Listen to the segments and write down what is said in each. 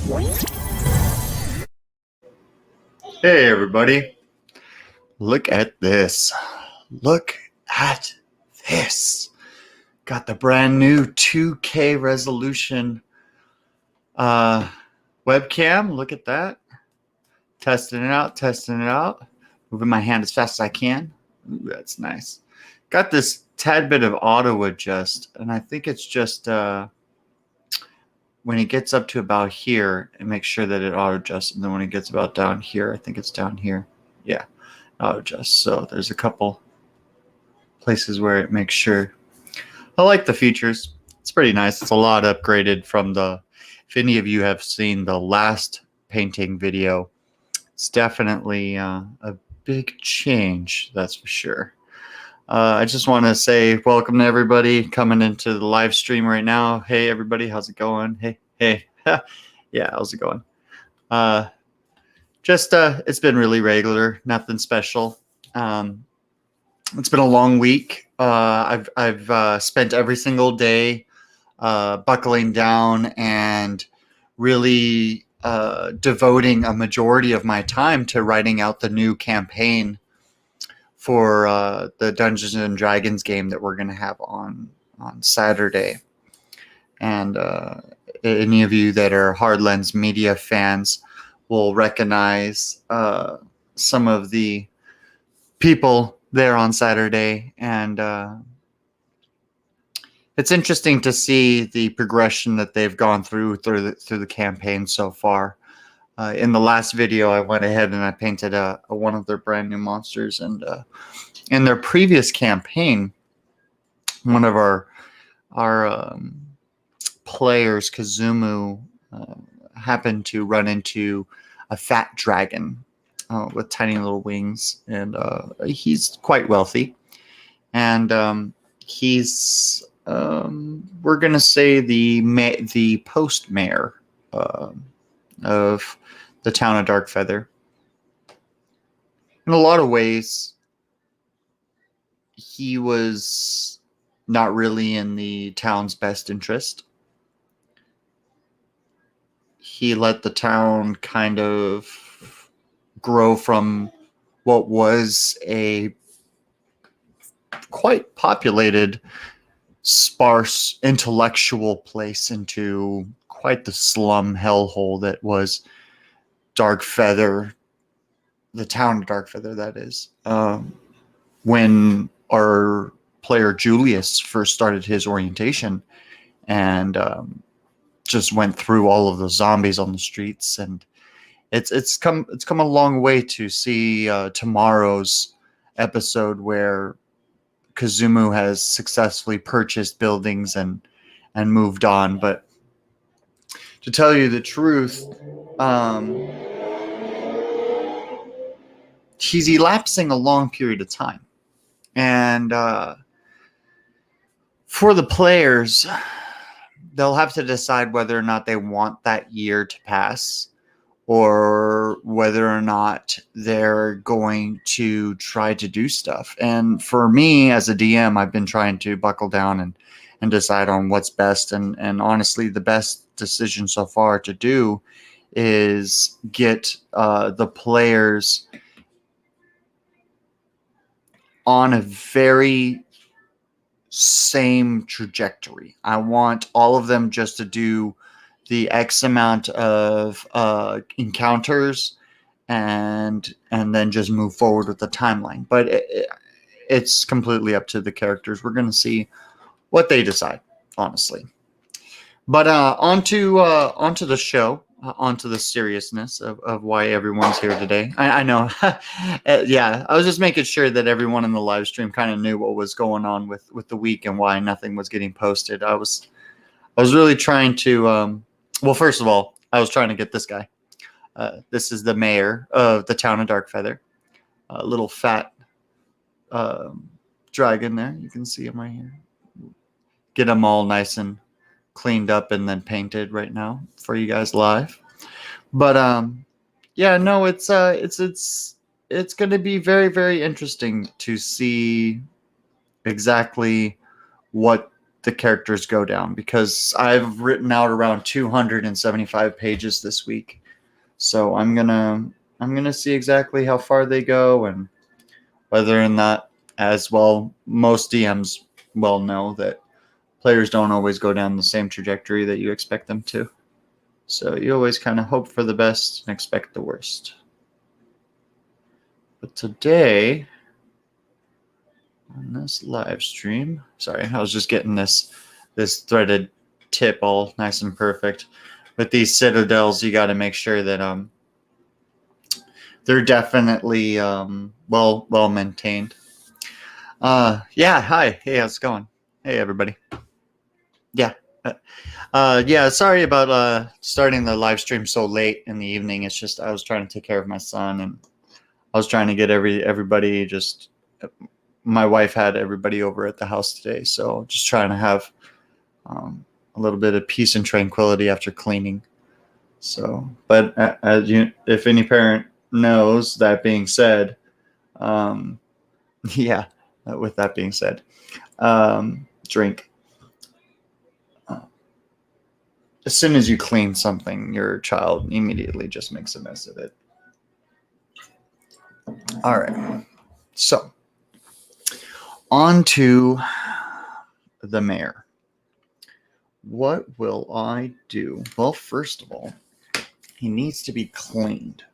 Hey everybody, look at this. Look at this. Got the brand new 2K resolution webcam. Look at that. Testing it out. Moving my hand as fast as I can. Ooh, that's nice. Got this tad bit of auto adjust, and I think it's just when it gets up to about here, it makes sure that it auto adjusts, and then when it gets about down here, I think it's down here. Yeah, auto adjust. So there's a couple places where it makes sure. I like the features. It's pretty nice. It's a lot upgraded from if any of you have seen the last painting video, it's definitely a big change, that's for sure. I just want to say welcome to everybody coming into the live stream right now. Hey everybody, how's it going? Hey. Yeah, how's it going? It's been really regular, nothing special. It's been a long week. I've spent every single day buckling down and really devoting a majority of my time to writing out the new campaign for the Dungeons and Dragons game that we're going to have on Saturday. And any of you that are Hard Lens Media fans will recognize some of the people there on Saturday, and it's interesting to see the progression that they've gone through the campaign so far. In the last video, I went ahead and I painted one of their brand new monsters, and in their previous campaign, one of our players, Kazumu, happened to run into a fat dragon with tiny little wings, and he's quite wealthy, and he's we're gonna say the post mayor of the town of Darkfeather. In a lot of ways, he was not really in the town's best interest. He let the town kind of grow from what was a quite populated, sparse, intellectual place into quite the slum hellhole that was Darkfeather, the town of Darkfeather, that is. When our player Julius first started his orientation and just went through all of the zombies on the streets, and it's come a long way to see tomorrow's episode where Kazumu has successfully purchased buildings and moved on. But to tell you the truth, he's elapsing a long period of time, and for the players, they'll have to decide whether or not they want that year to pass, or whether or not they're going to try to do stuff. And for me as a DM, I've been trying to buckle down and decide on what's best. And honestly, the best decision so far to do is get the players on a very same trajectory. I want all of them just to do the X amount of encounters and then just move forward with the timeline. But it's completely up to the characters. We're going to see what they decide, honestly. But onto the show, onto the seriousness of why everyone's here today. I know. Yeah, I was just making sure that everyone in the live stream kind of knew what was going on with the week and why nothing was getting posted. I was really trying to well, first of all, I was trying to get this guy. This is the mayor of the town of Darkfeather. A little fat dragon there. You can see him right here. Get him all nice and cleaned up and then painted right now for you guys live. But yeah, no, it's going to be very, very interesting to see exactly what the characters go down, because I've written out around 275 pages this week. So I'm gonna see exactly how far they go, and whether or not, as well, most DMs well know that players don't always go down the same trajectory that you expect them to. So you always kind of hope for the best and expect the worst. But today, on this live stream, sorry, I was just getting this threaded tip all nice and perfect. With these citadels, you got to make sure that they're definitely well maintained. Yeah, hi, hey, how's it going? Hey, everybody. Yeah. Yeah, sorry about starting the live stream so late in the evening. It's just I was trying to take care of my son, and I was trying to get everybody just. My wife had everybody over at the house today, so just trying to have a little bit of peace and tranquility after cleaning. So, but as you, if any parent knows, that being said, yeah. With that being said, drink. As soon as you clean something, your child immediately just makes a mess of it. All right. So, on to the mayor. What will I do? Well, first of all, he needs to be cleaned.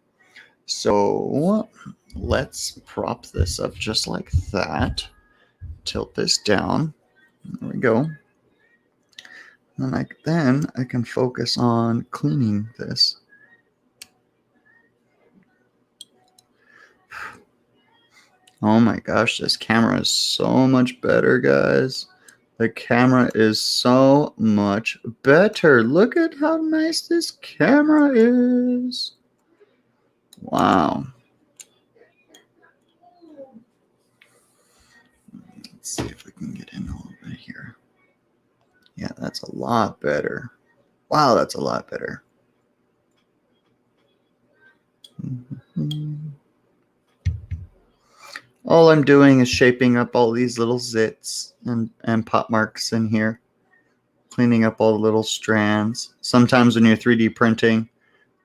So, let's prop this up just like that. Tilt this down. There we go. And then I can focus on cleaning this. Oh my gosh, this camera is so much better, guys. The camera is so much better. Look at how nice this camera is. Wow. Let's see if we can get in a little bit here. Yeah, that's a lot better. Wow, that's a lot better. All I'm doing is shaping up all these little zits and pop marks in here. Cleaning up all the little strands. Sometimes when you're 3D printing,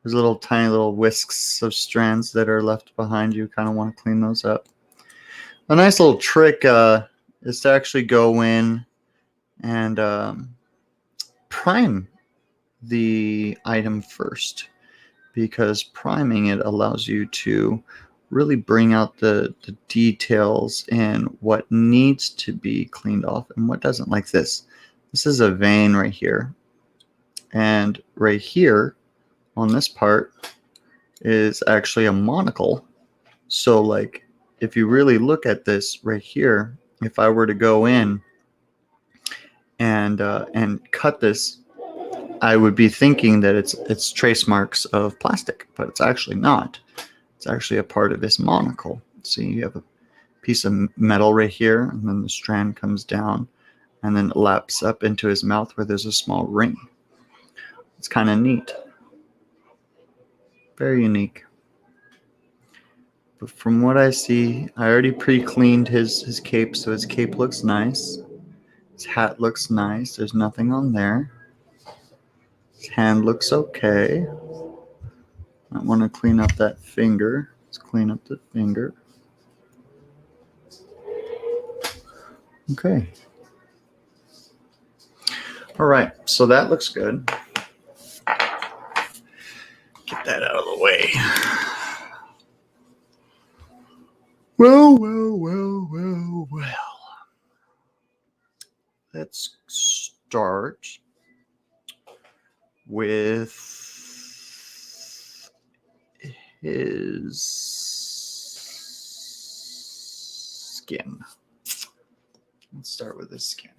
there's little tiny little whisks of strands that are left behind. You kind of want to clean those up. A nice little trick is to actually go in and prime the item first, because priming it allows you to really bring out the details in what needs to be cleaned off and what doesn't. Like this. This is a vein right here. And right here on this part is actually a monocle. So like if you really look at this right here, if I were to go in and cut this, I would be thinking that it's trace marks of plastic, but it's actually not. It's actually a part of this monocle. See, you have a piece of metal right here, and then the strand comes down, and then it laps up into his mouth where there's a small ring. It's kind of neat. Very unique. But from what I see, I already pre-cleaned his cape, so his cape looks nice. His hat looks nice. There's nothing on there. His hand looks okay. I want to clean up that finger. Let's clean up the finger. Okay. All right, so that looks good. Get that out of the way. Well. Let's start with his skin. Let's start with his skin.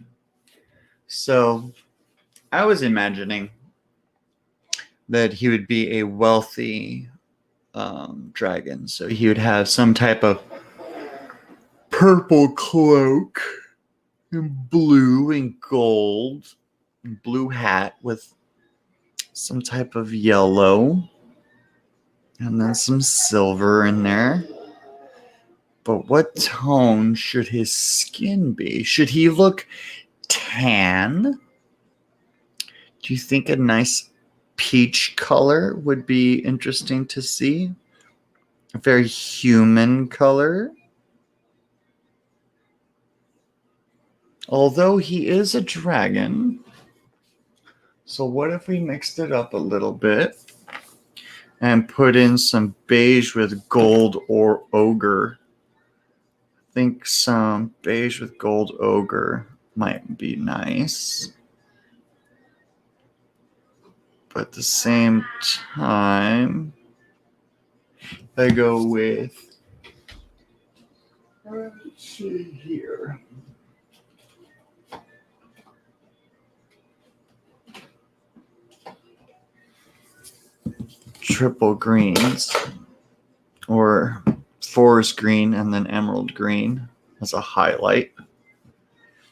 So I was imagining that he would be a wealthy dragon. So he would have some type of purple cloak and blue and gold and blue hat with some type of yellow and then some silver in there. But what tone should his skin be? Should he look tan. Do you think a nice peach color would be interesting to see? A very human color. Although he is a dragon. So what if we mixed it up a little bit and put in some beige with gold or ochre? I think some beige with gold ochre might be nice. But at the same time, I go with, let's see here. Triple greens, or forest green and then emerald green as a highlight.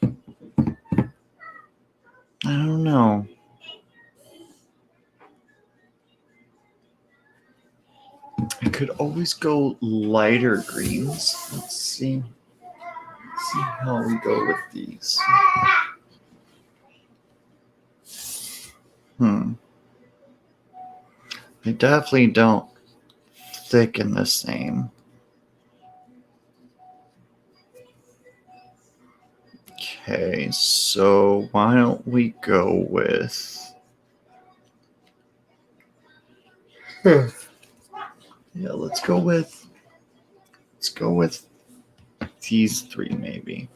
I don't know. I could always go lighter greens. Let's see how we go with these. They definitely don't thicken the same. Okay, so why don't we go with... Yeah, let's go with these three maybe.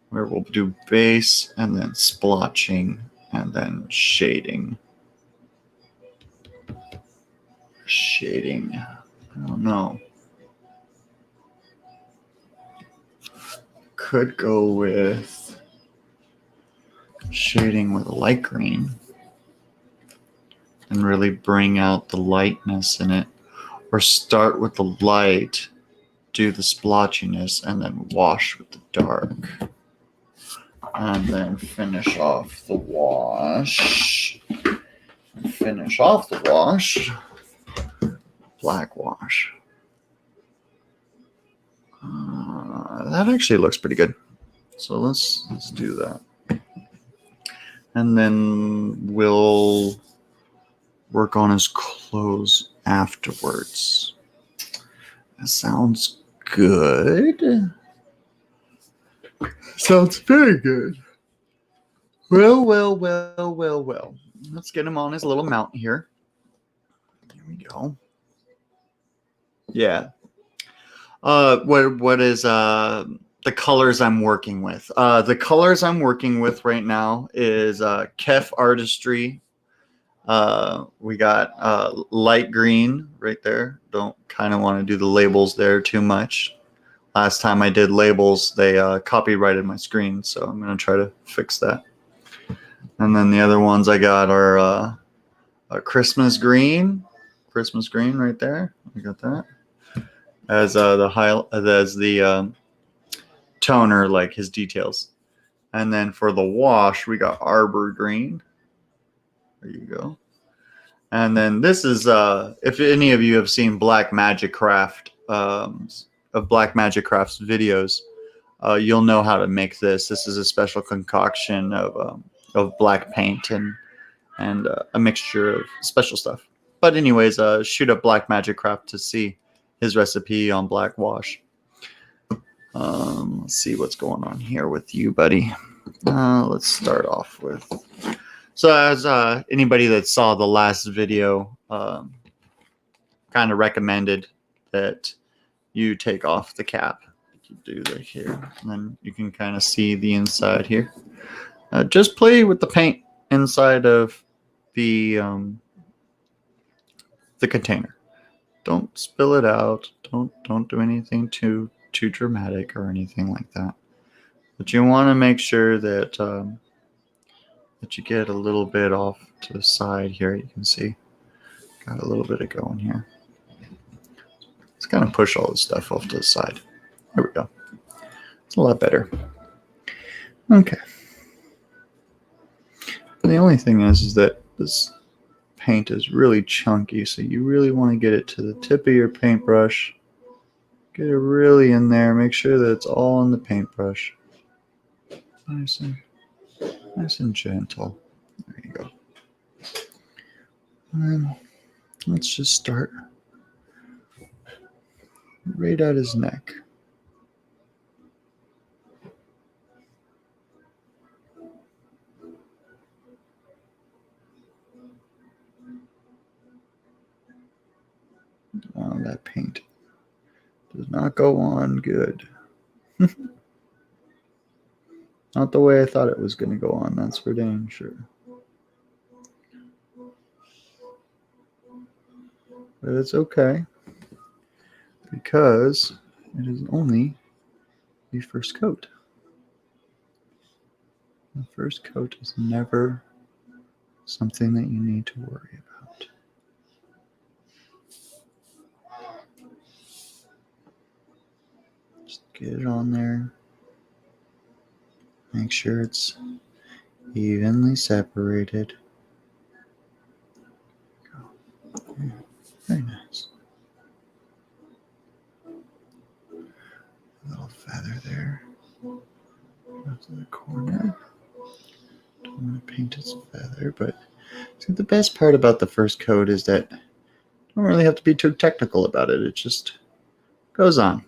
Where we'll do base and then splotching and then shading. I don't know. Could go with shading with light green and really bring out the lightness in it. Or start with the light, do the splotchiness, and then wash with the dark. And then finish off the wash. Black wash. That actually looks pretty good. So let's do that. And then we'll work on his clothes afterwards. That sounds good. Sounds very good. Well. Let's get him on his little mount here. There we go. Yeah. What is the colors I'm working with? The colors I'm working with right now is Kef Artistry. We got light green right there. Don't kind of want to do the labels there too much. Last time I did labels, they copyrighted my screen, so I'm going to try to fix that. And then the other ones I got are a Christmas green right there. I got that as the toner, like his details. And then for the wash, we got Arbor green. There you go. And then this is if any of you have seen Black Magic Craft of Black Magic Craft's videos, you'll know how to make this. This is a special concoction of black paint and a mixture of special stuff. But anyways, shoot up Black Magic Craft to see his recipe on black wash. Let's see what's going on here with you, buddy. Let's start off with... So as anybody that saw the last video kind of recommended that you take off the cap. You do that here, and then you can kind of see the inside here. Just play with the paint inside of the container. Don't spill it out. Don't do anything too dramatic or anything like that. But you want to make sure that that you get a little bit off to the side here. You can see got a little bit of going here. Let's kind of push all this stuff off to the side. There we go. It's a lot better. Okay. The only thing is that this paint is really chunky, so you really want to get it to the tip of your paintbrush. Get it really in there. Make sure that it's all on the paintbrush. Nice and Nice and gentle. There you go. And let's just start right at his neck. Oh, that paint does not go on good. Not the way I thought it was going to go on, that's for dang sure. But it's okay, because it is only the first coat. The first coat is never something that you need to worry about. Just get it on there. Make sure it's evenly separated. Very nice. A little feather there. Go to the corner. Don't want to paint its feather, but see, the best part about the first coat is that you don't really have to be too technical about it. It just goes on.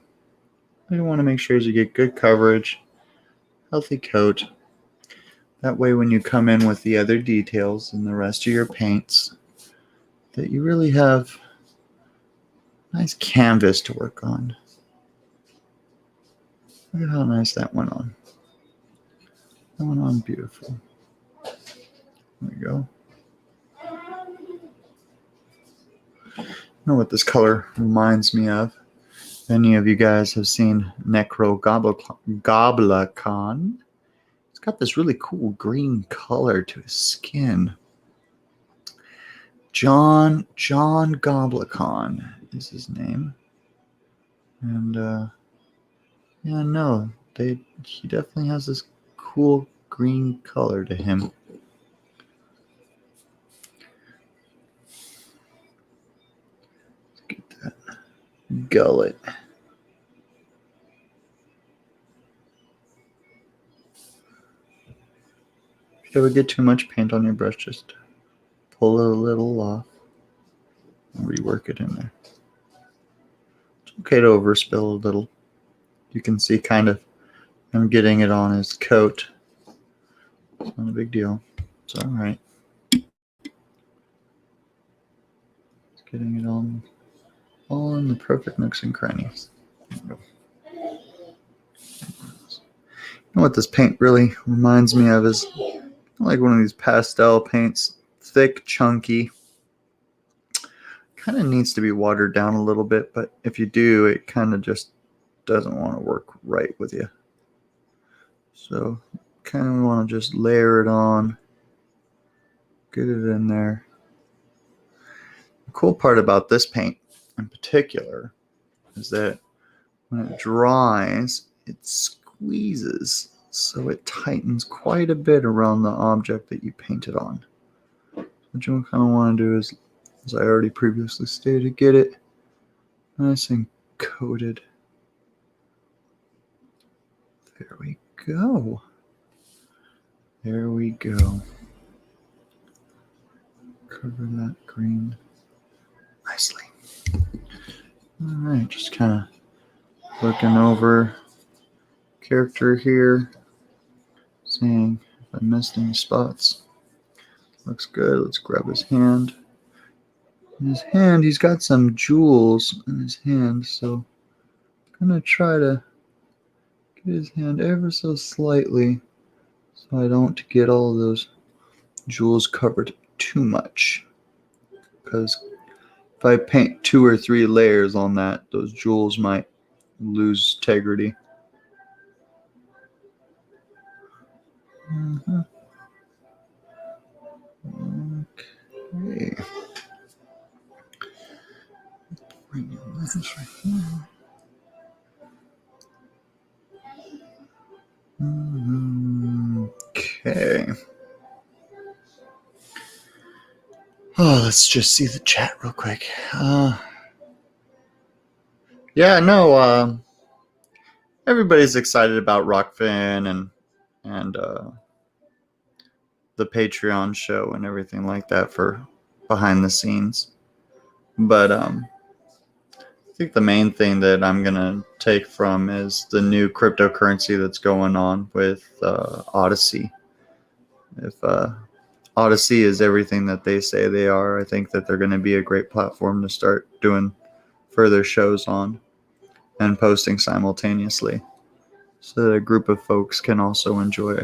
What you want to make sure is you get good coverage, healthy coat. That way when you come in with the other details and the rest of your paints, that you really have a nice canvas to work on. Look at how nice that went on. That went on beautiful. There we go. You know what this color reminds me of? Any of you guys have seen Goblacon? It's got this really cool green color to his skin. John Goblacon is his name. And yeah, no, he definitely has this cool green color to him. Let's get that gullet. If you ever get too much paint on your brush, just pull it a little off and rework it in there. It's okay to overspill a little. You can see kind of I'm getting it on his coat. It's not a big deal. It's all right. It's getting it on all in the perfect nooks and crannies. You know what this paint really reminds me of is like one of these pastel paints, thick, chunky. Kind of needs to be watered down a little bit, but if you do, it kind of just doesn't want to work right with you. So kind of want to just layer it on, get it in there. The cool part about this paint in particular is that when it dries, it squeezes, so it tightens quite a bit around the object that you painted on. What you kind of want to do is, as I already previously stated, get it nice and coated. There we go. There we go. Cover that green nicely. All right, just kind of looking over character here, seeing if I missed any spots. Looks good. Let's grab his hand. In his hand, he's got some jewels in his hand, so I'm going to try to get his hand ever so slightly so I don't get all of those jewels covered too much. Because if I paint 2 or 3 layers on that, those jewels might lose integrity. Okay. Bring in this right here. Okay. Oh, let's just see the chat real quick. Yeah, no, everybody's excited about Rockfin and the Patreon show and everything like that for behind the scenes. But I think the main thing that I'm gonna take from is the new cryptocurrency that's going on with Odyssey. If Odyssey is everything that they say they are, I think that they're going to be a great platform to start doing further shows on and posting simultaneously, so that a group of folks can also enjoy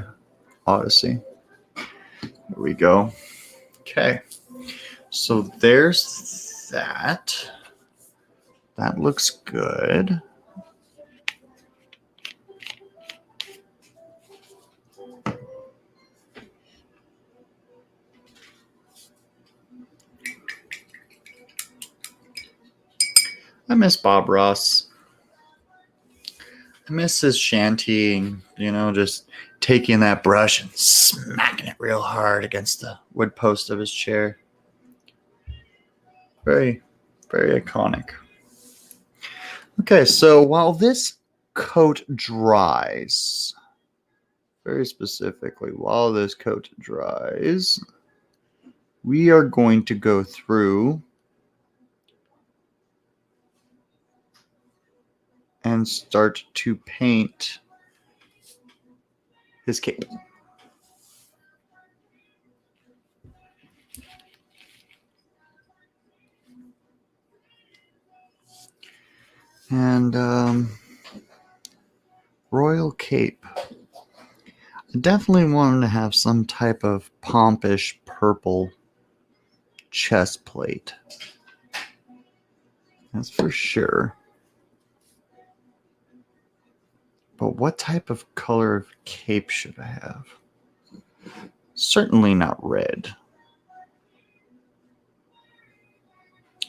Odyssey. There we go. Okay, so there's that. That looks good. I miss Bob Ross. I miss his shantying, just taking that brush and smacking it real hard against the wood post of his chair. Very, very iconic. Okay, so while this coat dries, very specifically, while this coat dries, we are going to go through and start to paint his cape. And Royal Cape. I definitely wanted to have some type of pompish purple chest plate. That's for sure. But what type of color of cape should I have? Certainly not red.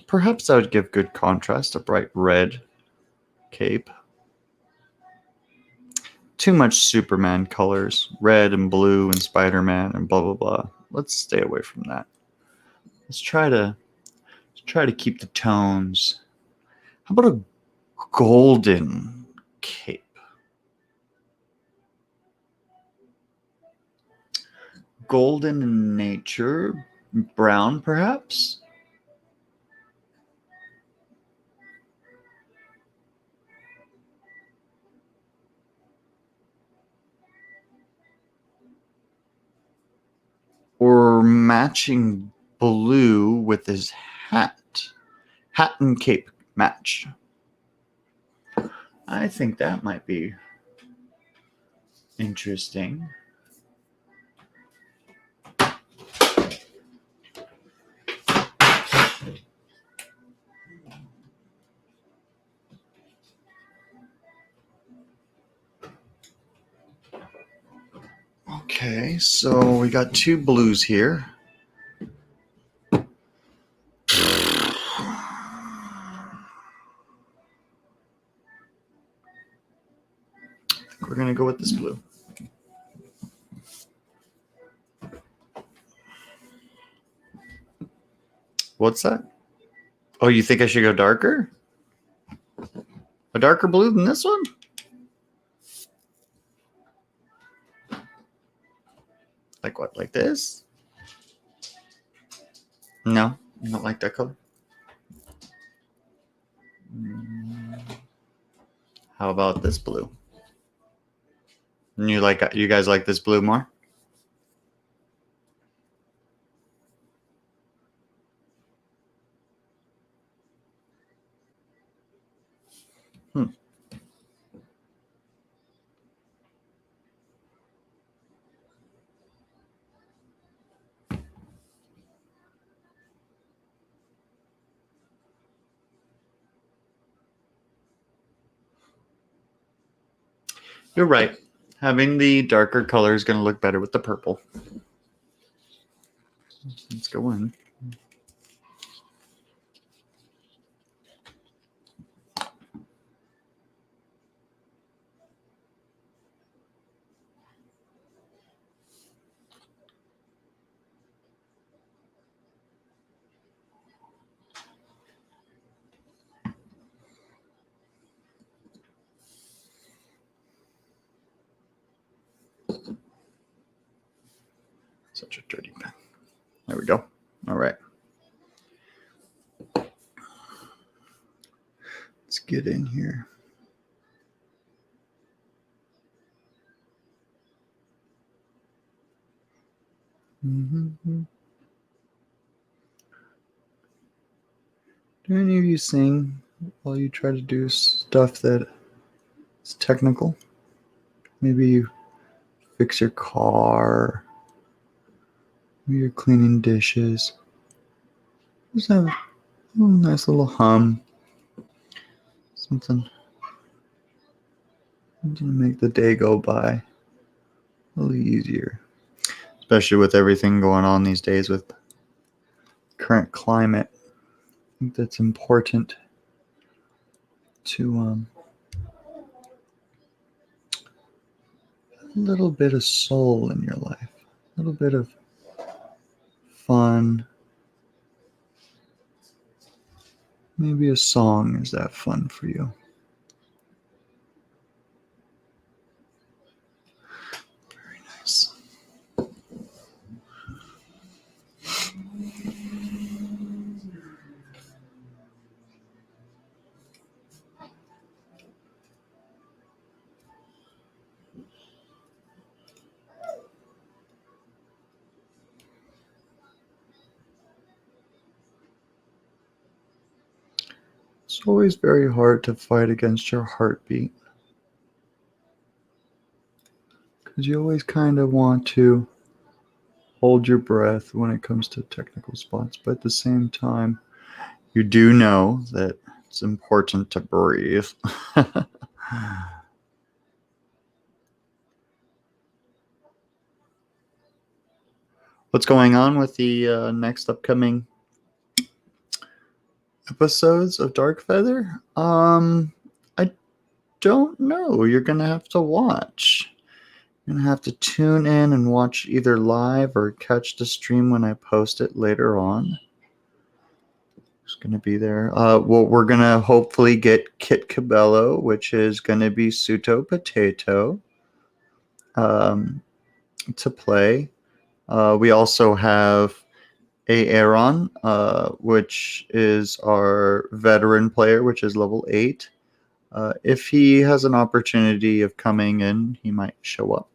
Perhaps I would give good contrast, a bright red cape. Too much Superman colors, red and blue and Spider-Man and blah blah blah. Let's stay away from that. Let's try to keep the tones. How about a golden cape? Golden in nature, brown perhaps? Or matching blue with his hat. Hat and cape match. I think that might be interesting. Okay, so we got two blues here. We're going to go with this blue. What's that? Oh, you think I should go darker? A darker blue than this one? Like what? Like this? No, you don't like that color? How about this blue? And you guys like this blue more? You're right. Having the darker color is going to look better with the purple. Let's go in. Such a dirty pen. There we go. All right. Let's get in here. Mm-hmm. Do any of you sing while you try to do stuff that is technical? Maybe you fix your car. Maybe you're cleaning dishes. Just have a nice little hum. Something to make the day go by a little easier. Especially with everything going on these days with current climate. I think that's important to a little bit of soul in your life, a little bit of fun. Maybe a song is that fun for you. Very nice. It's always very hard to fight against your heartbeat because you always kind of want to hold your breath when it comes to technical spots, but at the same time, you do know that it's important to breathe. What's going on with the next upcoming episodes of Dark Feather? I don't know. You're gonna have to watch. You're gonna have to tune in and watch either live or catch the stream when I post it later on. It's gonna be there. Well, we're gonna hopefully get Kit Cabello, which is gonna be Suto Potato, to play. We also have Aaron, which is our veteran player, which is level 8. If he has an opportunity of coming in, he might show up.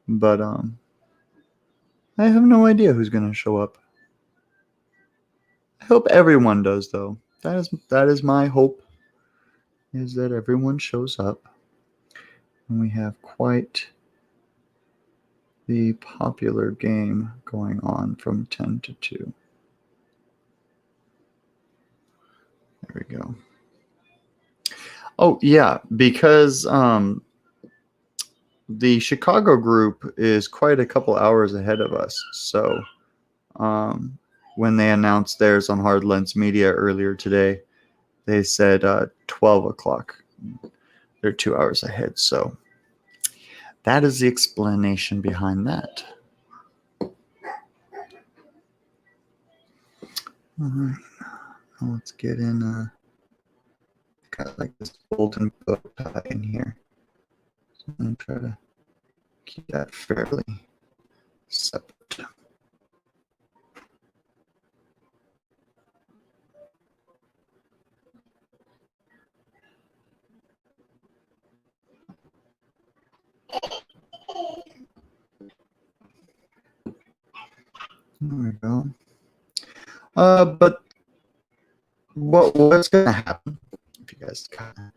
But I have no idea who's going to show up. I hope everyone does, though. That is my hope, is that everyone shows up. And we have quite the popular game going on from 10 to 2. There we go. Oh, yeah, because the Chicago group is quite a couple hours ahead of us. So when they announced theirs on Hard Lens Media earlier today, they said 12 o'clock. They're 2 hours ahead. So that is the explanation behind that. All right. Now let's get in. Got like this golden bow tie in here. So I'm going to try to keep that fairly separate. There we go. But what was going to happen, if you guys kind of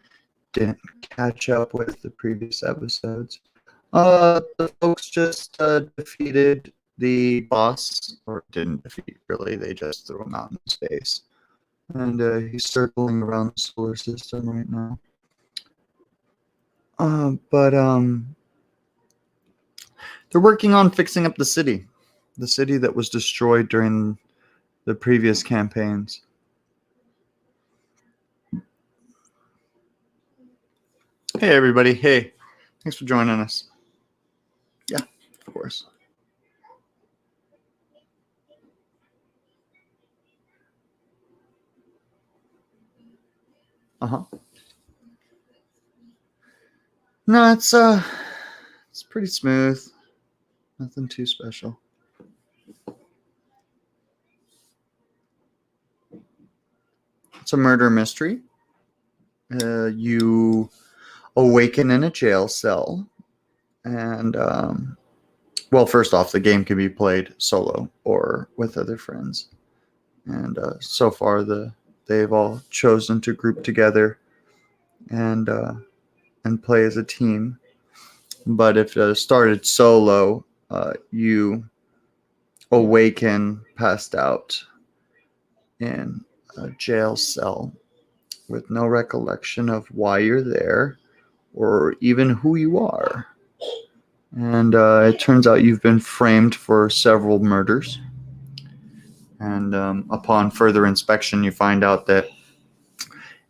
didn't catch up with the previous episodes, the folks just defeated the boss, or didn't defeat, really. They just threw him out in space. And he's circling around the solar system right now. But they're working on fixing up the city that was destroyed during the previous campaigns. Hey, everybody. Hey, thanks for joining us. Yeah, of course. No, it's pretty smooth. Nothing too special. It's a murder mystery. You awaken in a jail cell, and well, first off, the game can be played solo or with other friends. And so far, they've all chosen to group together and play as a team. But if it started solo, you awaken passed out in a jail cell with no recollection of why you're there or even who you are. And it turns out you've been framed for several murders. And upon further inspection, you find out that,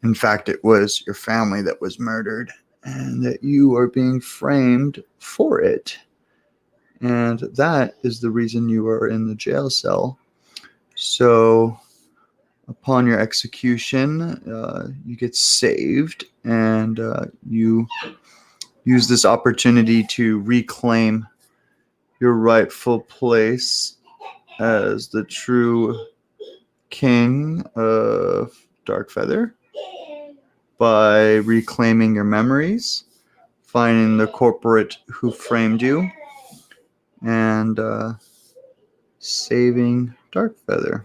in fact, it was your family that was murdered and that you are being framed for it. And that is the reason you are in the jail cell. So, upon your execution, you get saved and you use this opportunity to reclaim your rightful place as the true king of Darkfeather by reclaiming your memories, finding the corporate who framed you, and saving Darkfeather.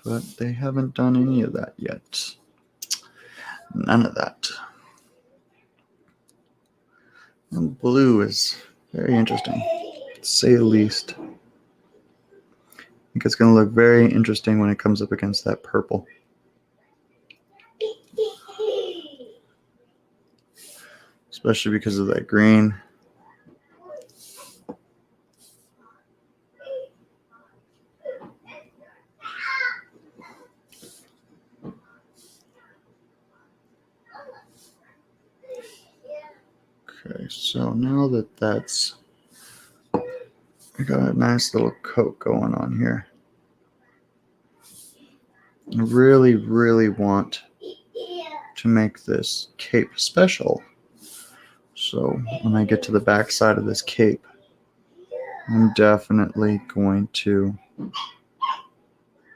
But they haven't done any of that yet. None of that. And blue is very interesting, to say the least. I think it's going to look very interesting when it comes up against that purple. Especially because of that green. Okay, so now that that's... I got a nice little coat going on here. I really, really want to make this cape special. So when I get to the back side of this cape, I'm definitely going to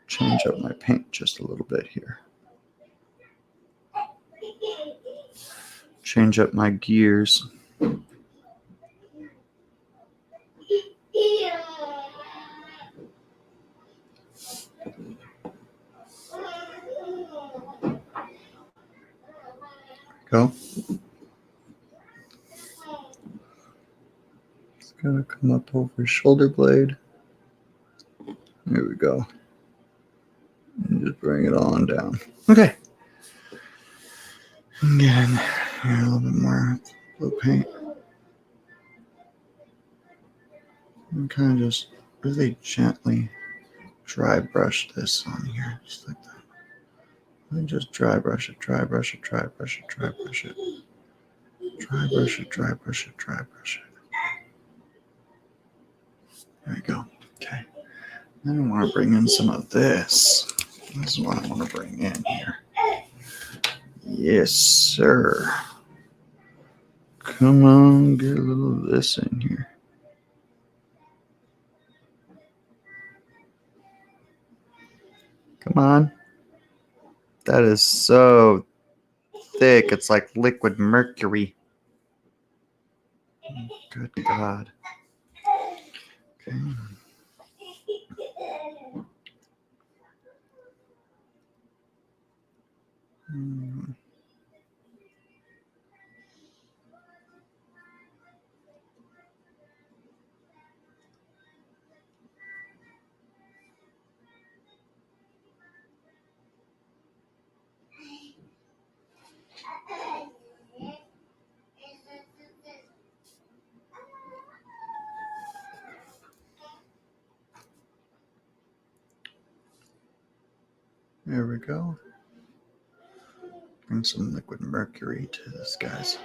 change up my paint just a little bit here. Change up my gears. Go. It's gonna come up over shoulder blade. There we go. And just bring it on down. Okay. Again, here a little bit more blue paint. And kind of just really gently dry brush this on here, just like that. And just dry brush it, dry brush it, dry brush it, dry brush it. Dry brush it, dry brush it, dry brush it. There we go. Okay. Then I want to bring in some of this. This is what I want to bring in here. Yes, sir. Come on, get a little of this in here. Come on. That is so thick. It's like liquid mercury. Good God. Okay. There we go. Bring some liquid mercury to this guy's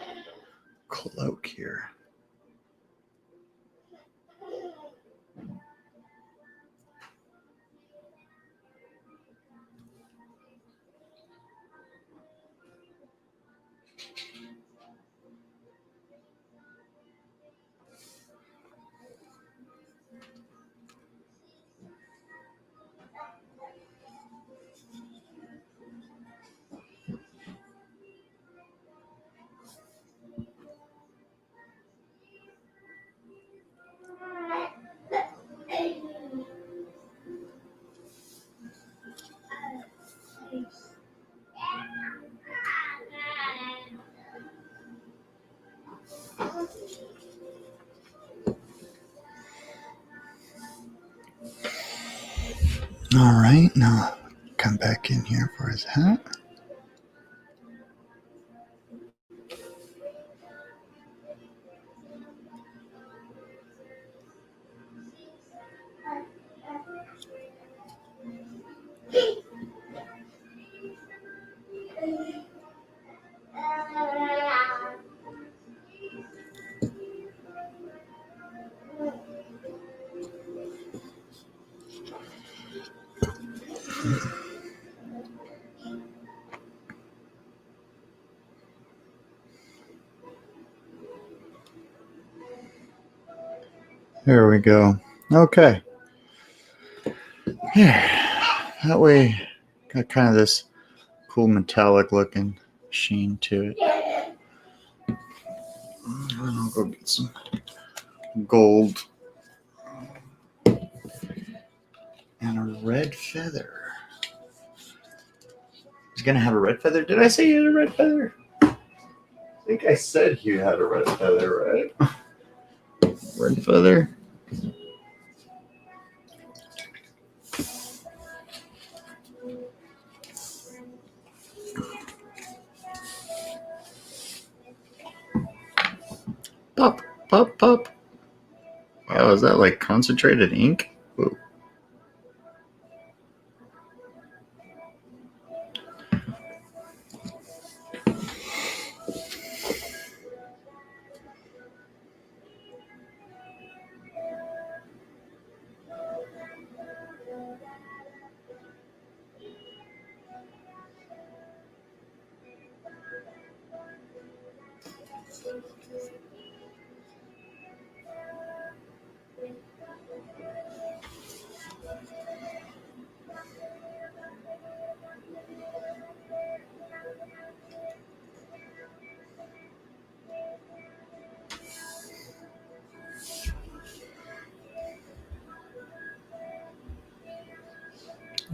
cloak here. All right, now come back in here for his hat. There we go. Okay. Here. That way, got kind of this cool metallic looking sheen to it. And I'll go get some gold and a red feather. He's gonna have a red feather. Did I say he had a red feather? I think I said he had a red feather, right? Red feather. Pop, pop, pop. Wow, is that like concentrated ink? Whoa.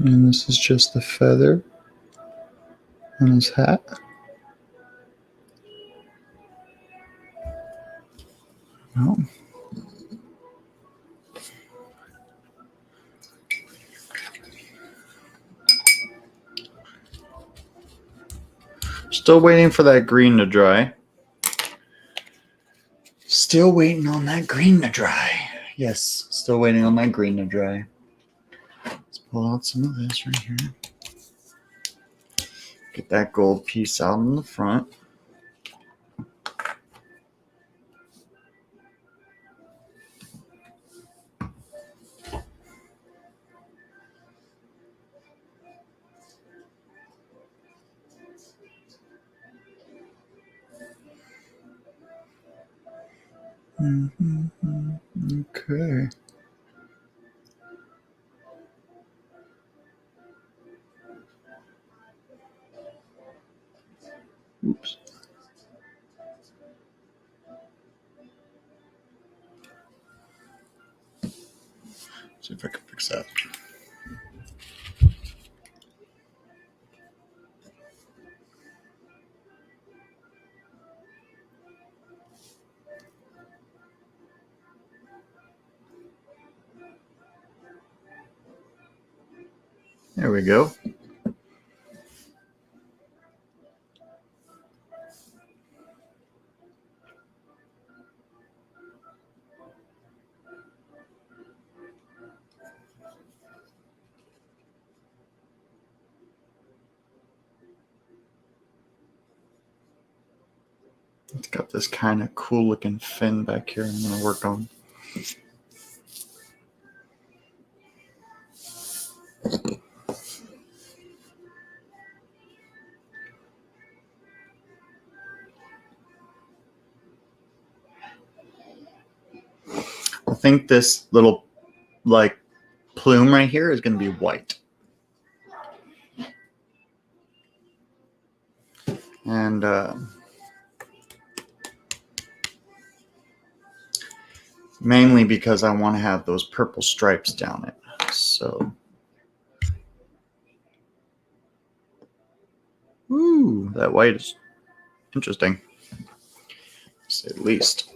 And this is just the feather on his hat. Oh. Still waiting for that green to dry. Still waiting on that green to dry. Yes, still waiting on that green to dry. Let's pull out some of this right here. Get that gold piece out in the front. Okay. Oops. See if I can fix that. There we go. It's got this kind of cool looking fin back here I'm going to work on. I think this little like plume right here is going to be white. And mainly because I want to have those purple stripes down it. So, ooh, that white is interesting, to say the least.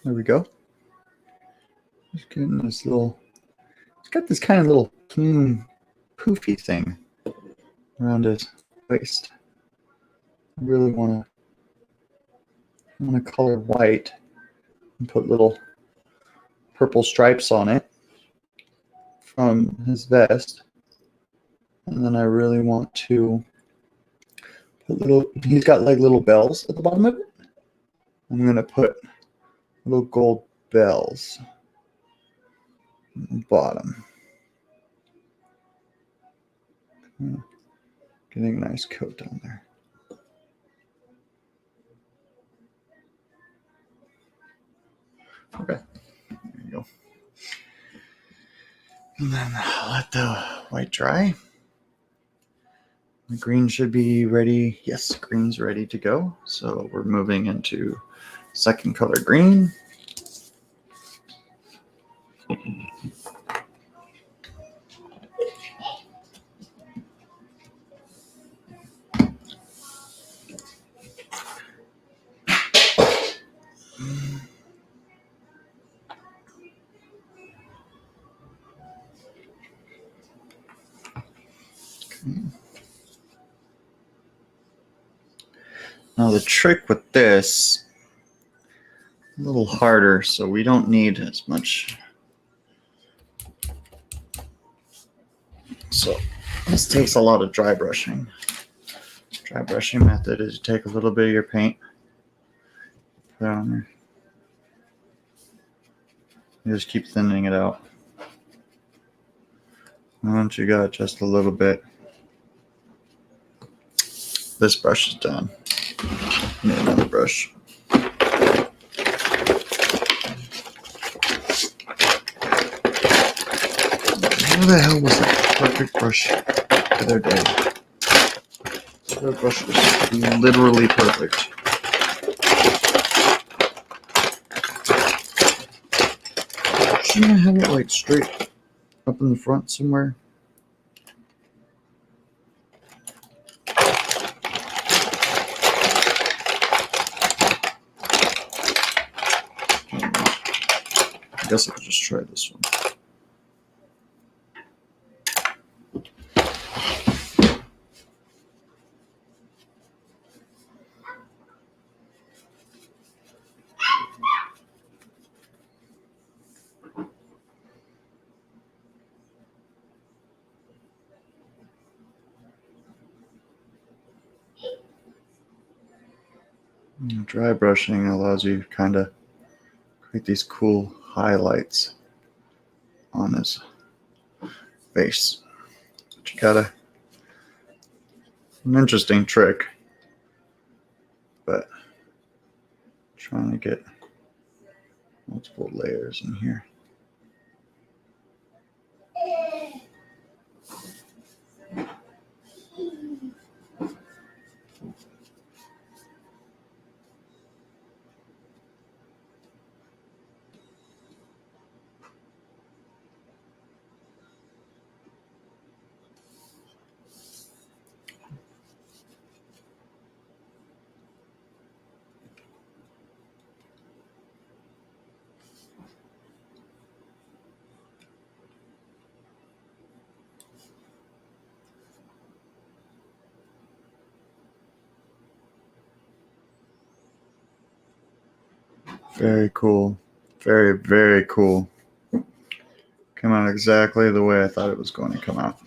There we go. Just getting this little, it's got this kind of little plume poofy thing around his waist. I really want to color white and put little purple stripes on it from his vest. And then I really want to put he's got like little bells at the bottom of it. I'm going to put little gold bells at the bottom. Getting a nice coat down there. Okay, there you go. And then let the white dry. The green should be ready. Yes, green's ready to go. So we're moving into second color green. Now the trick with this, a little harder, so we don't need as much. So this takes a lot of dry brushing. Dry brushing method is you take a little bit of your paint, put it on there. You just keep thinning it out. Once you got just a little bit, this brush is done. Need another brush. Where the hell was that perfect brush the other day? That brush was literally perfect. Shouldn't I have it like straight up in the front somewhere? I guess I could just try this one. Dry brushing allows you to kind of create these cool highlights on his face. But you gotta, an interesting trick, but trying to get multiple layers in here. Very cool. Very, very cool. Came out exactly the way I thought it was going to come out.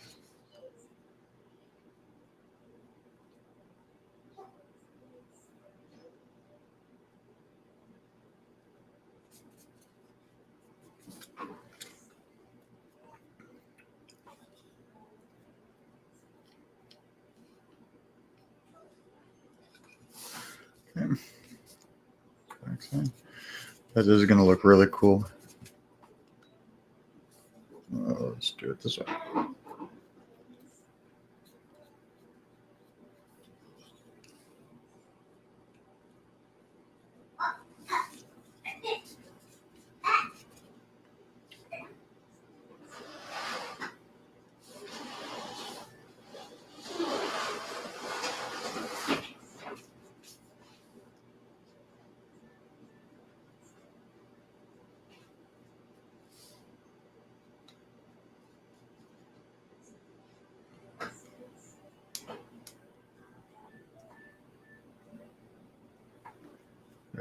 Okay. That is going to look really cool. Let's do it this way.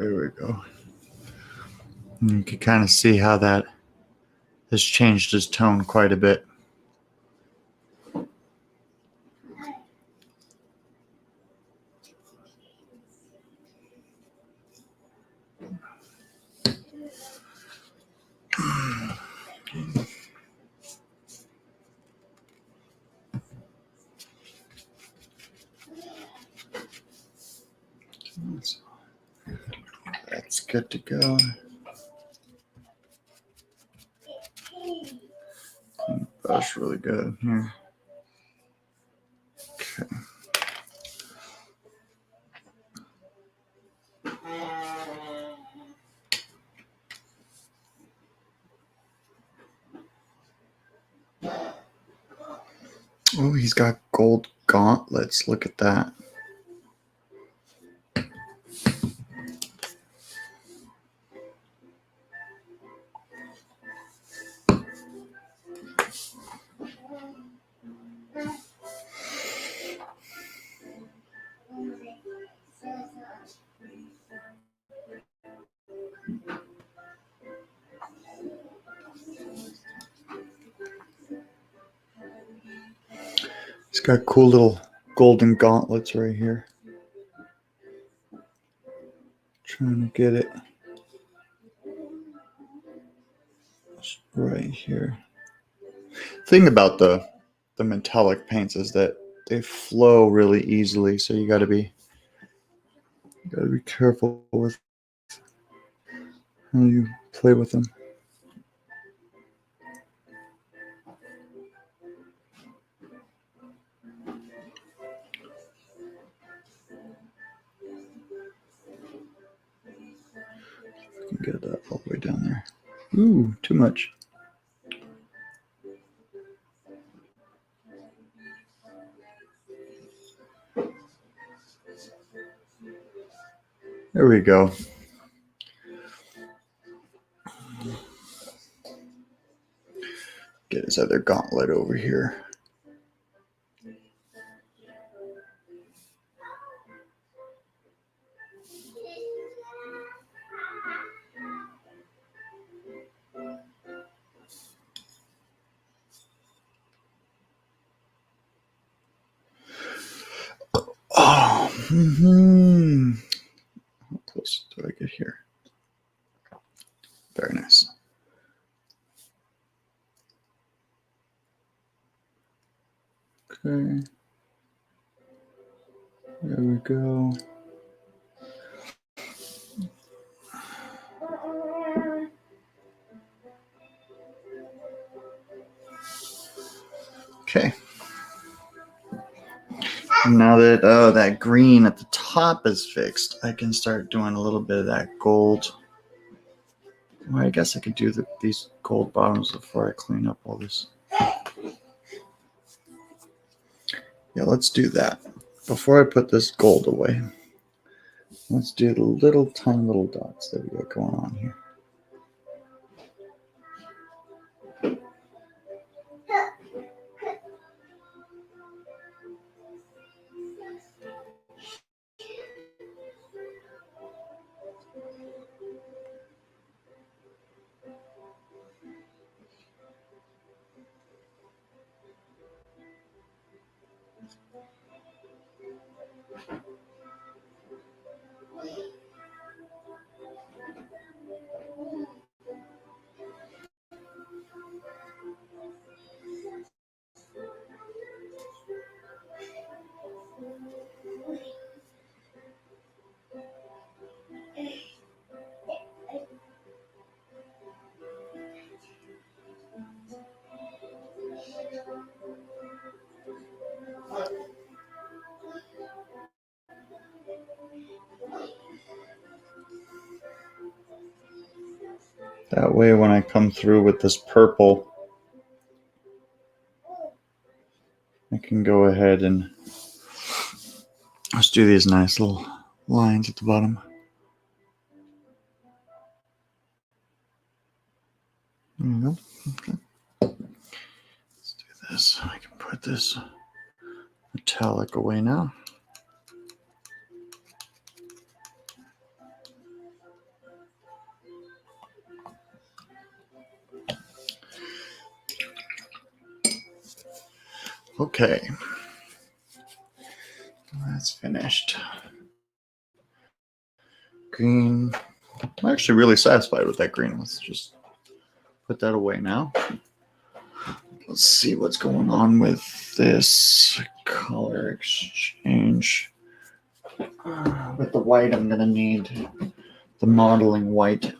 There we go. You can kind of see how that has changed his tone quite a bit. That's good to go. Brush really good here. Okay. Oh, he's got gold gauntlets. Look at that. He's got cool little golden gauntlets right here. Trying to get it right here. Thing about the metallic paints is that they flow really easily, so you got to be careful with how you play with them. I can get that all the way down there. Ooh, too much. There we go. Get his other gauntlet over here. Oh, how close do I get here? Very nice. Okay. There we go. Okay. Now that that green at the top is fixed, I can start doing a little bit of that gold. Well, I guess I could do these gold bottoms before I clean up all this. Yeah, let's do that. Before I put this gold away, let's do the little tiny little dots that we got going on here. That way when I come through with this purple, I can go ahead and let's do these nice little lines at the bottom. There we go. Okay. Let's do this. I can put this metallic away now. Okay. That's finished. Green. I'm actually really satisfied with that green. Let's just put that away now. Let's see what's going on with this color exchange. With the white, I'm going to need the modeling white.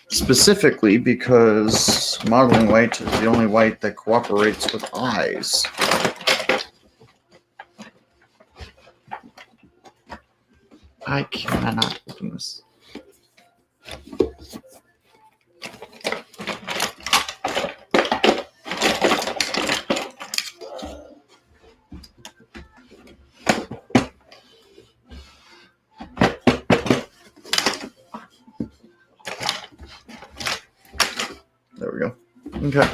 Specifically because modeling white is the only white that cooperates with eyes. I cannot open this. There we go. Okay.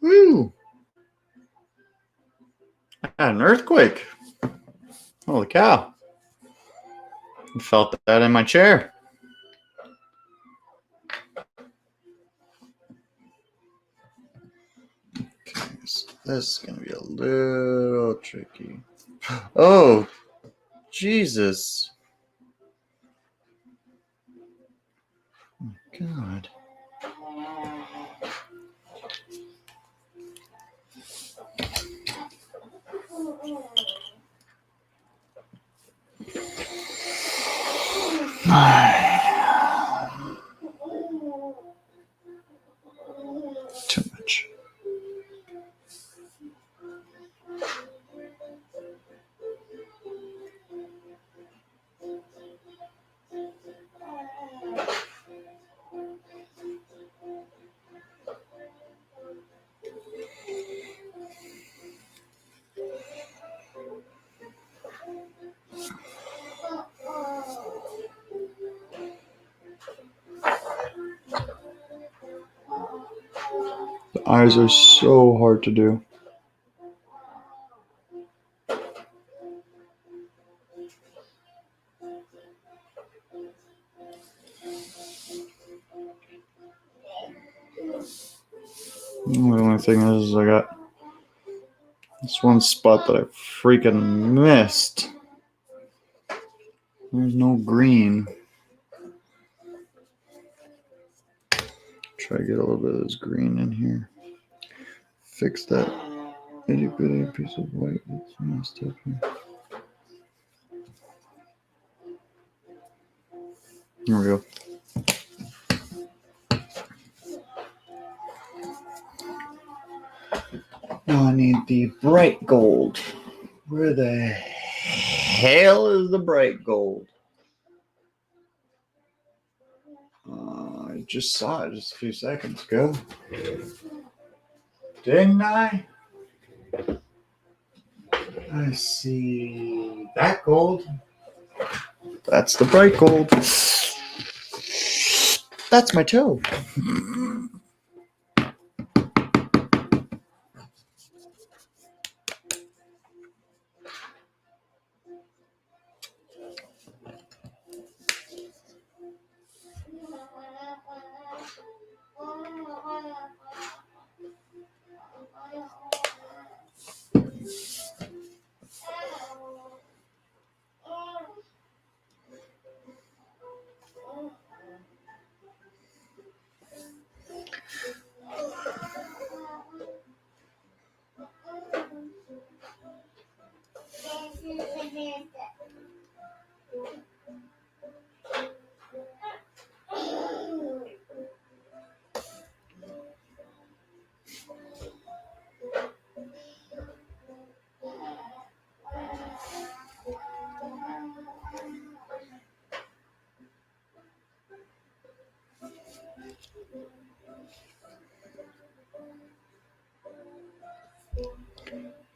Woo! I had an earthquake. Holy cow. I felt that in my chair. Okay, so this is going to be a little tricky. Oh, Jesus. Oh, God. Too much. The eyes are so hard to do. The only thing is I got this one spot that I freaking missed. There's no green. Try to get a little bit of this green in here. Fix that itty bitty piece of white that's messed up here. There we go. Now I need the bright gold. Where the hell is the bright gold? I just saw it just a few seconds ago. Didn't I? I see that gold. That's the bright gold. That's my toe.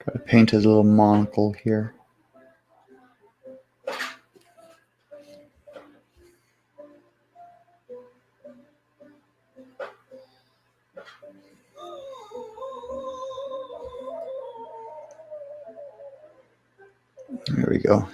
Gotta paint his little monocle here. There we go.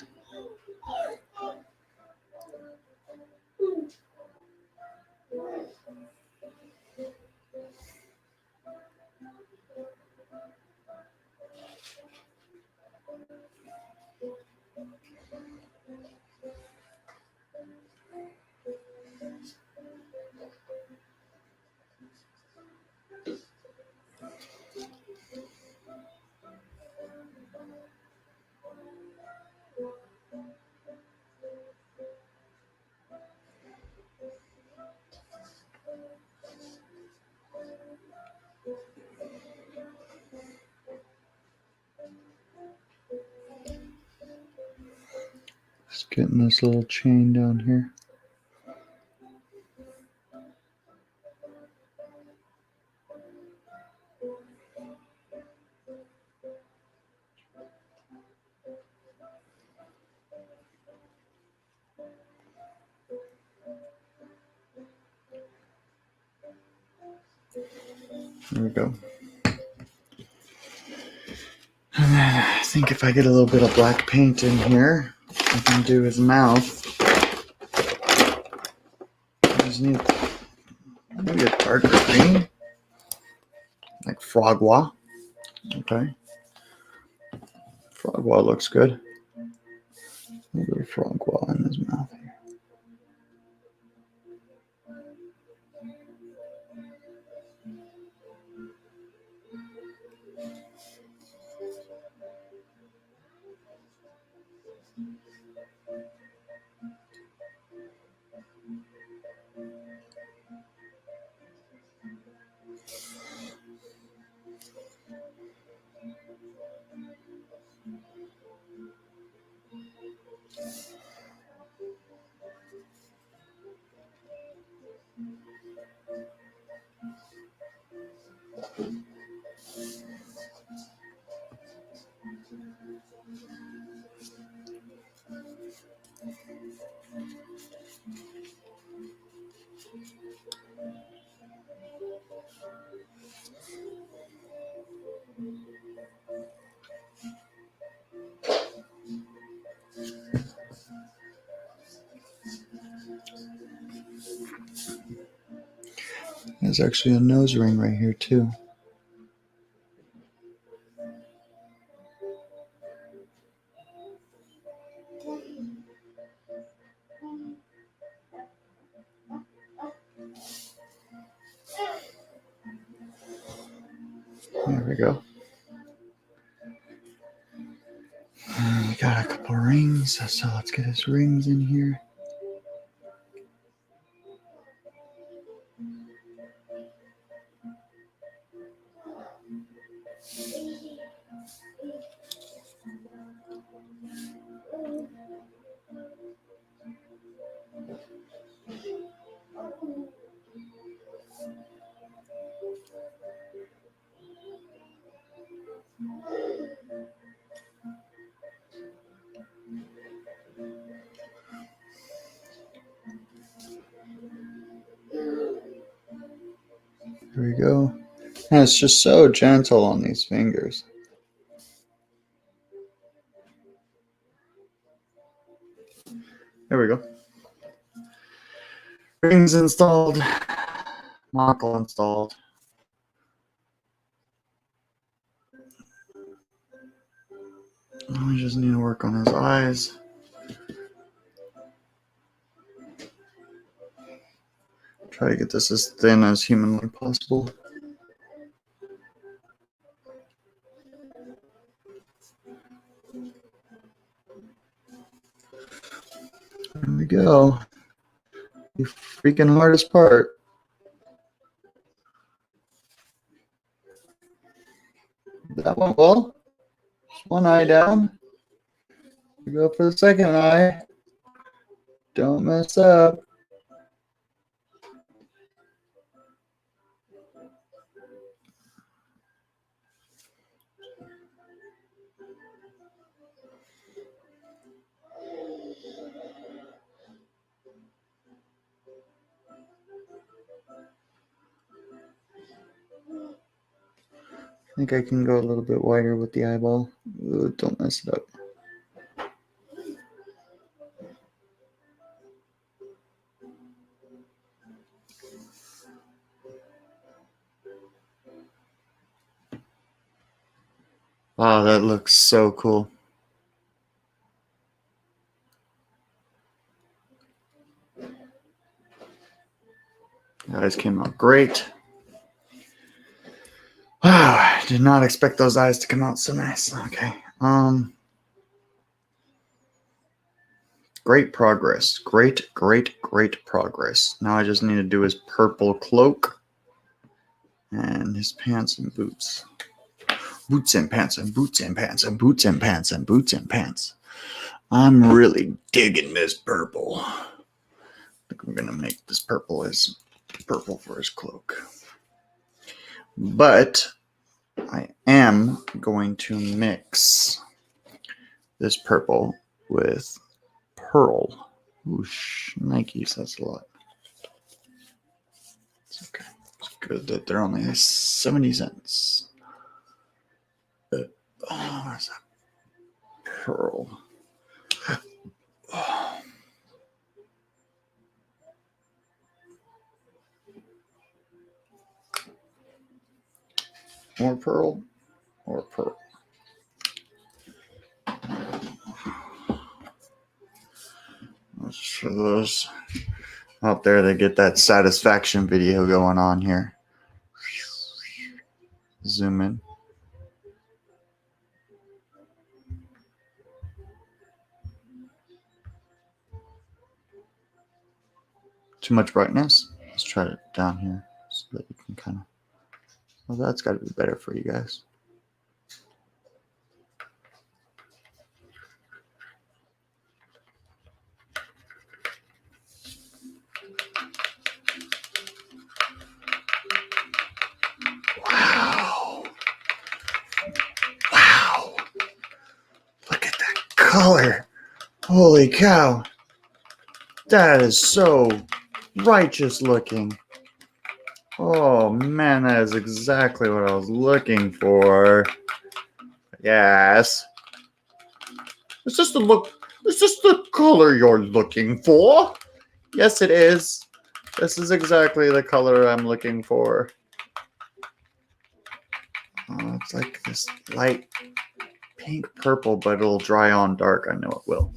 Getting this little chain down here. There we go. And then I think if I get a little bit of black paint in here, I can do his mouth. I just need maybe a darker green, like Frogwa. Okay. Frogwa looks good. A little bit of Frogwa in his mouth here. There's actually a nose ring right here too. There we go. We got a couple rings, so let's get his rings in here. There we go. And it's just so gentle on these fingers. There we go. Rings installed. Monocle installed. We just need to work on his eyes. Try to get this as thin as humanly possible. There we go. The freaking hardest part. That went well. Just one eye down. We go for the second eye. Don't mess up. I think I can go a little bit wider with the eyeball. Ooh, don't mess it up. Wow, that looks so cool. Eyes came out great. Wow, I did not expect those eyes to come out so nice. Okay. Great progress. Great progress. Now I just need to do his purple cloak and his pants and boots. Boots and pants and boots and pants and boots and pants and boots and pants. I'm really digging this purple. I think I'm gonna make this purple as purple for his cloak. But I am going to mix this purple with pearl. Whoosh, Nikes, that's a lot. It's okay. It's good that they're only 70 cents. Where's that pearl? More pearl or pearl? For those out there that get that satisfaction video going on here. Zoom in. Too much brightness? Let's try it down here so that you can kind of. Well, that's got to be better for you guys. Wow. Wow. Look at that color. Holy cow. That is so righteous looking. Oh man, that is exactly what I was looking for. Yes. Is this the look? Is this the color you're looking for? Yes, it is. This is exactly the color I'm looking for. Oh, it's like this light pink purple, but it'll dry on dark. I know it will.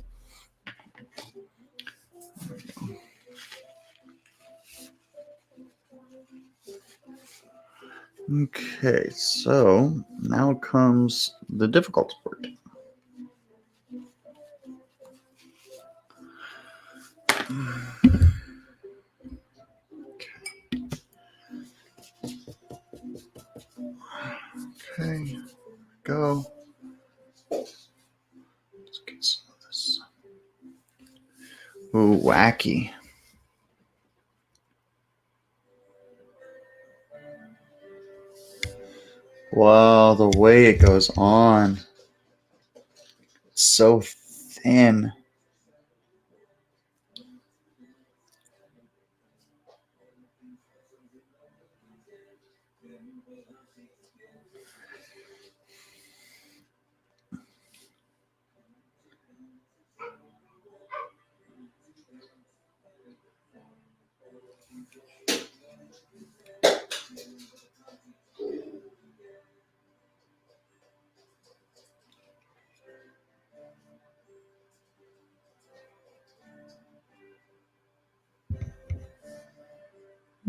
Okay, so now comes the difficult part. Okay, go. Let's get some of this. Ooh, wacky. Wow, the way it goes on. It's so thin.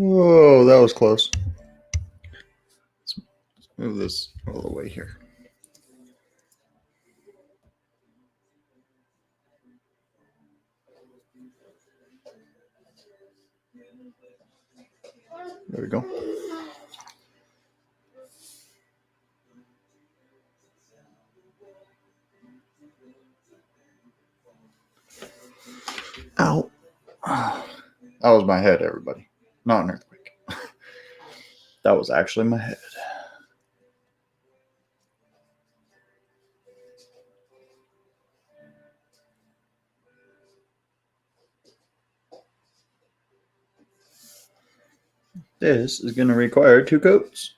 Whoa, that was close. Let's move this all the way here. There we go. Ow. That was my head, everybody. Not an earthquake. That was actually my head. This is going to require 2 coats.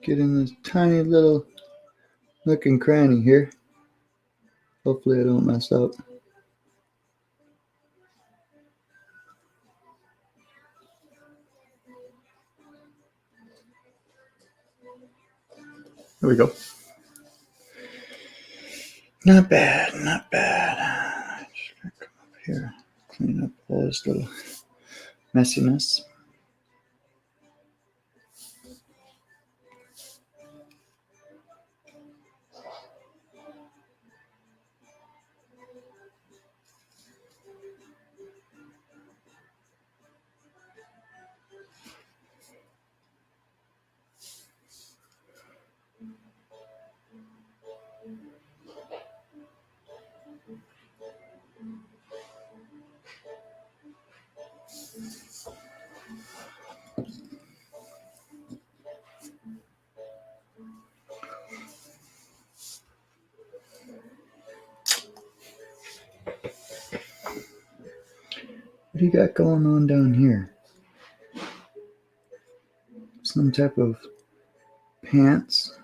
Get in this tiny little nook and cranny here. Hopefully I don't mess up. There we go. Not bad, not bad. Just gonna come up here, clean up all this little messiness. What do you got going on down here? Some type of pants?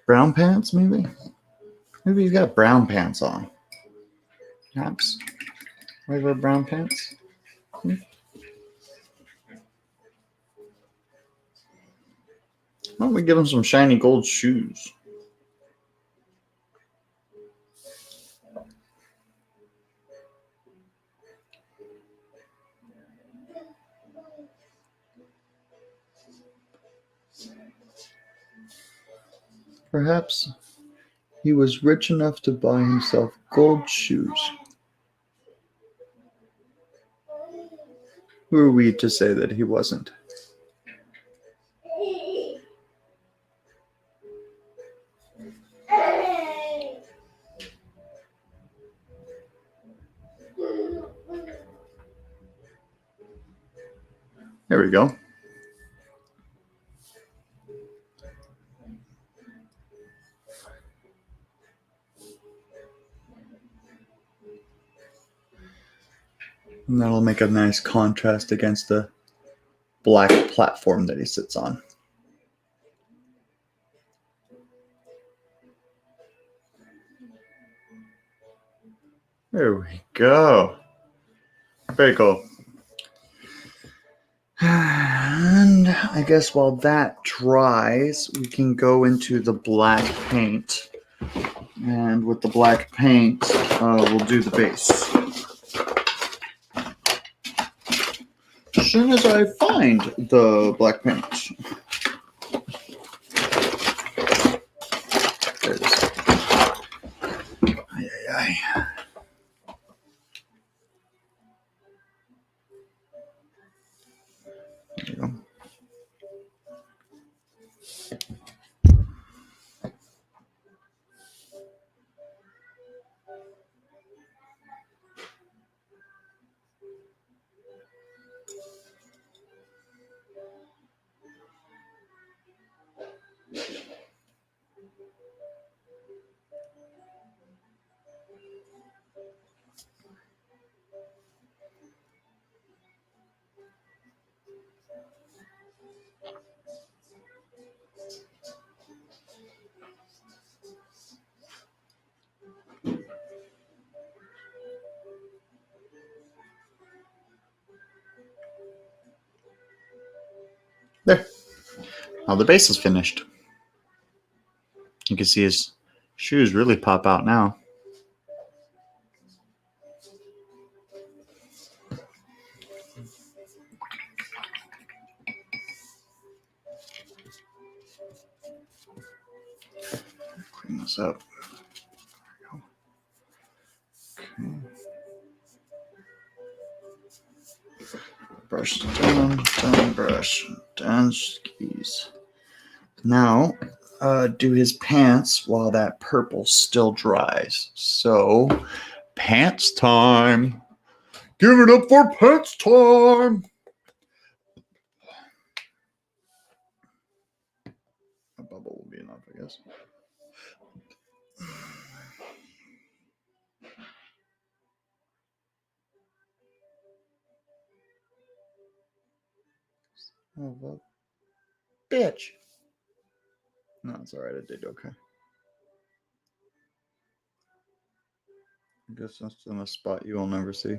Brown pants, maybe? Maybe he's got brown pants on. Perhaps. Regular brown pants? Why don't we give him some shiny gold shoes? Perhaps he was rich enough to buy himself gold shoes. Who are we to say that he wasn't? There we go. And that'll make a nice contrast against the black platform that he sits on. There we go. Very cool. And I guess while that dries, we can go into the black paint. And with the black paint, we'll do the base. As soon as I find the black paint. There it is. Ay, ay, ay. There you go. There. Now the base is finished. You can see his shoes really pop out now. Clean this up. Okay. Brush down, brush down, skis. Now, do his pants while that purple still dries. So, pants time. Give it up for pants time. A bubble will be enough, I guess. Oh, well, bitch. No, it's all right. I did okay. I guess that's in a spot you will never see.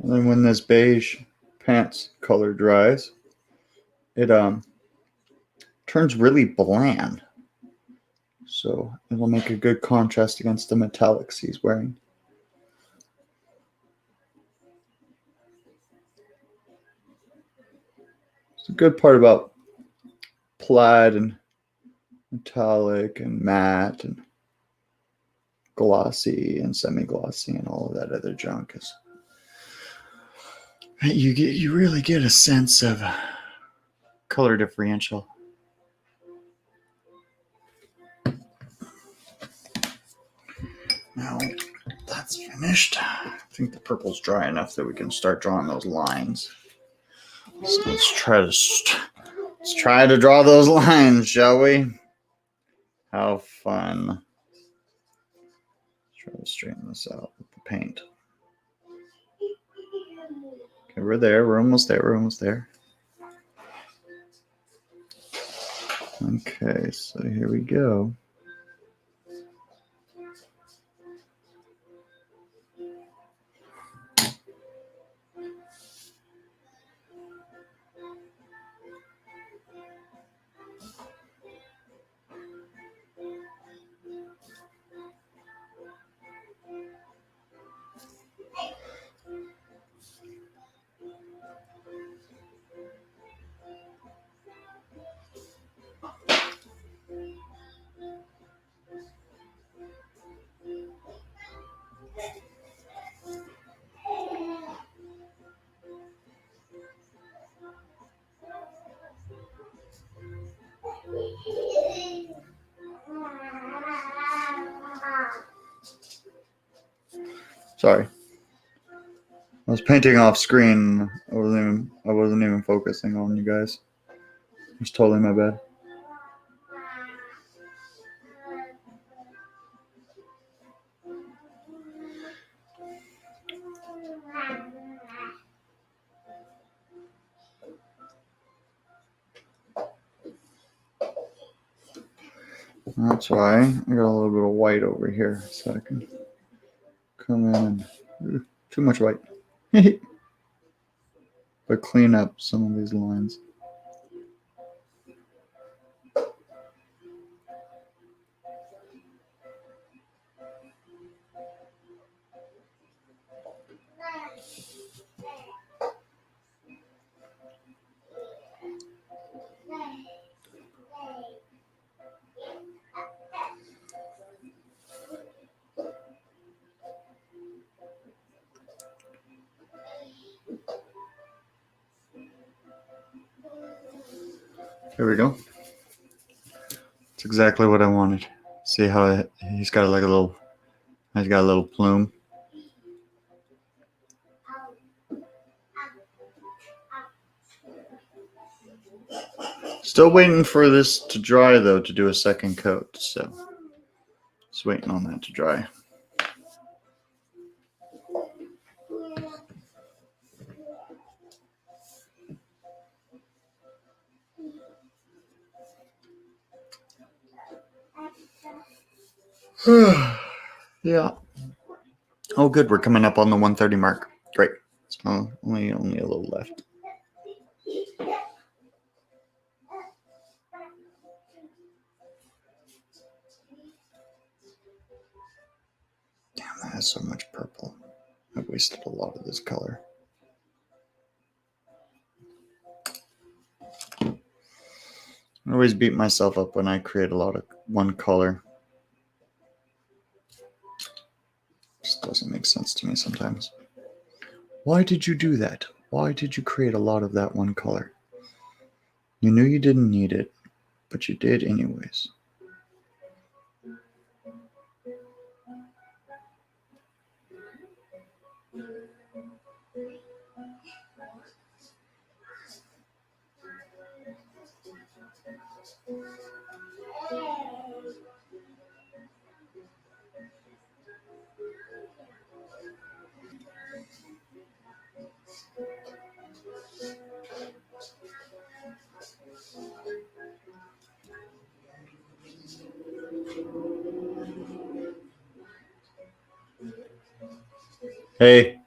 And then when this beige pants color dries, it turns really bland. So it will make a good contrast against the metallics he's wearing. It's a good part about plaid and metallic and matte and glossy and semi-glossy and all of that other junk is you really get a sense of color differential. Now that's finished. I think the purple's dry enough that we can start drawing those lines. So let's try to draw those lines, shall we? How fun. Let's try to straighten this out with the paint. Okay, we're there. We're almost there. We're almost there. Okay, so here we go. Sorry. I was painting off screen. I wasn't even focusing on you guys. It's totally my bad. That's why I got a little bit of white over here so I can come in and too much white. But clean up some of these lines. Here we go. It's exactly what I wanted. See how he's got like he's got a little plume. Still waiting for this to dry though to do a second coat. So just waiting on that to dry. Yeah. Oh, good. We're coming up on the 130 mark. Great. It's only a little left. Damn, that has so much purple. I've wasted a lot of this color. I always beat myself up when I create a lot of one color. Just doesn't make sense to me sometimes. Why did you do that? Why did you create a lot of that one color? You knew you didn't need it, but you did anyways. Hey.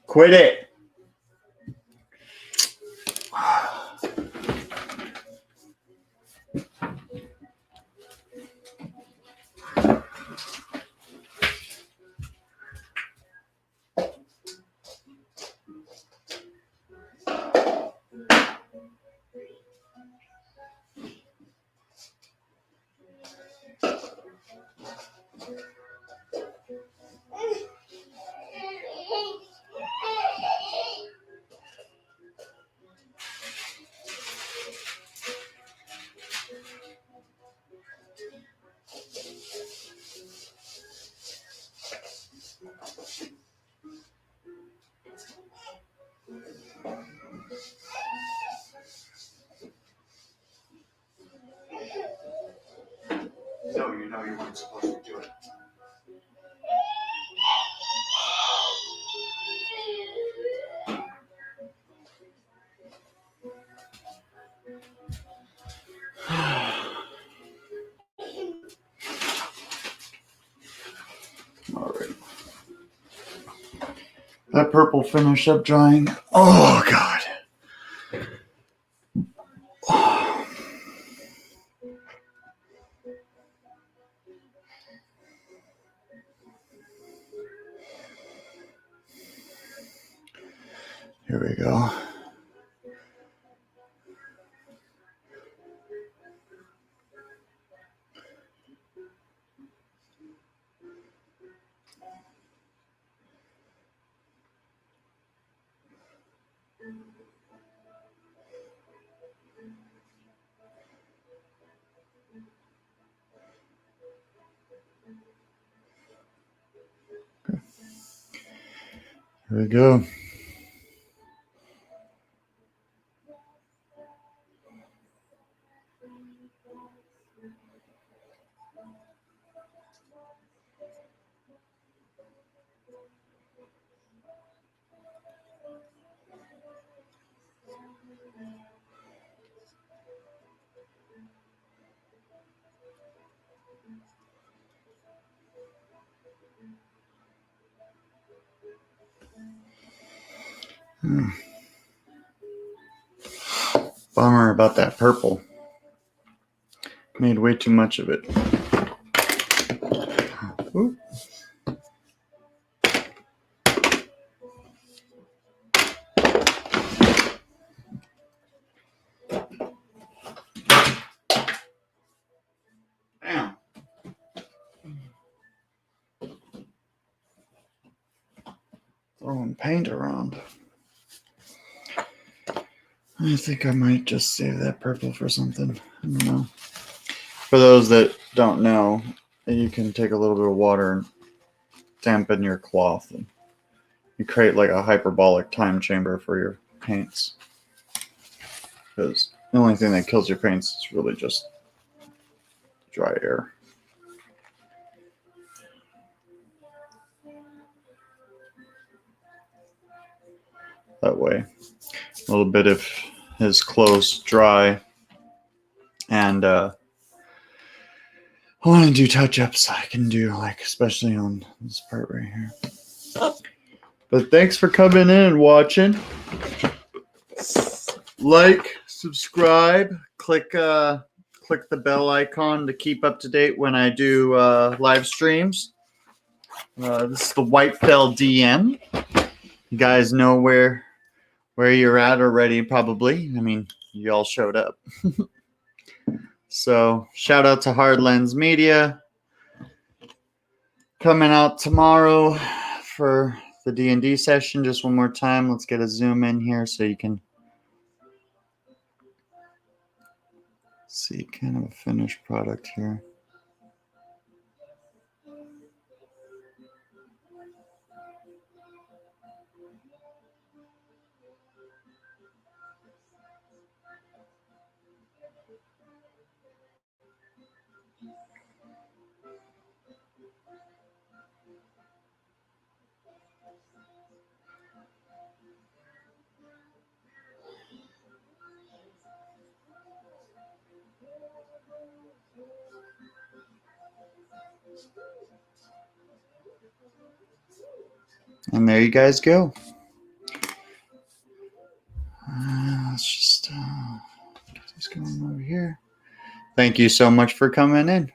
Quit it. No, you know you weren't supposed to do it. All right. That purple finished up drying. Oh, God. Here we go. Here we go. Bummer about that purple. Made way too much of it. Ooh. Damn. Throwing paint around. I think I might just save that purple for something. I don't know. For those that don't know, you can take a little bit of water and dampen your cloth, and you create like a hyperbolic time chamber for your paints. Because the only thing that kills your paints is really just dry air. That way, a little bit of his clothes dry, and I want to do touch-ups. I can do, like, especially on this part right here. But thanks for coming in and watching. Like, subscribe, click the bell icon to keep up to date when I do live streams. This is the Whitefell DM. You guys know where you're at already, probably. I mean, you all showed up. So shout out to Hard Lens Media coming out tomorrow for the D&D session. Just one more time, let's get a zoom in here so you can see kind of a finished product here. And there you guys go. Let's just get this going over here. Thank you so much for coming in.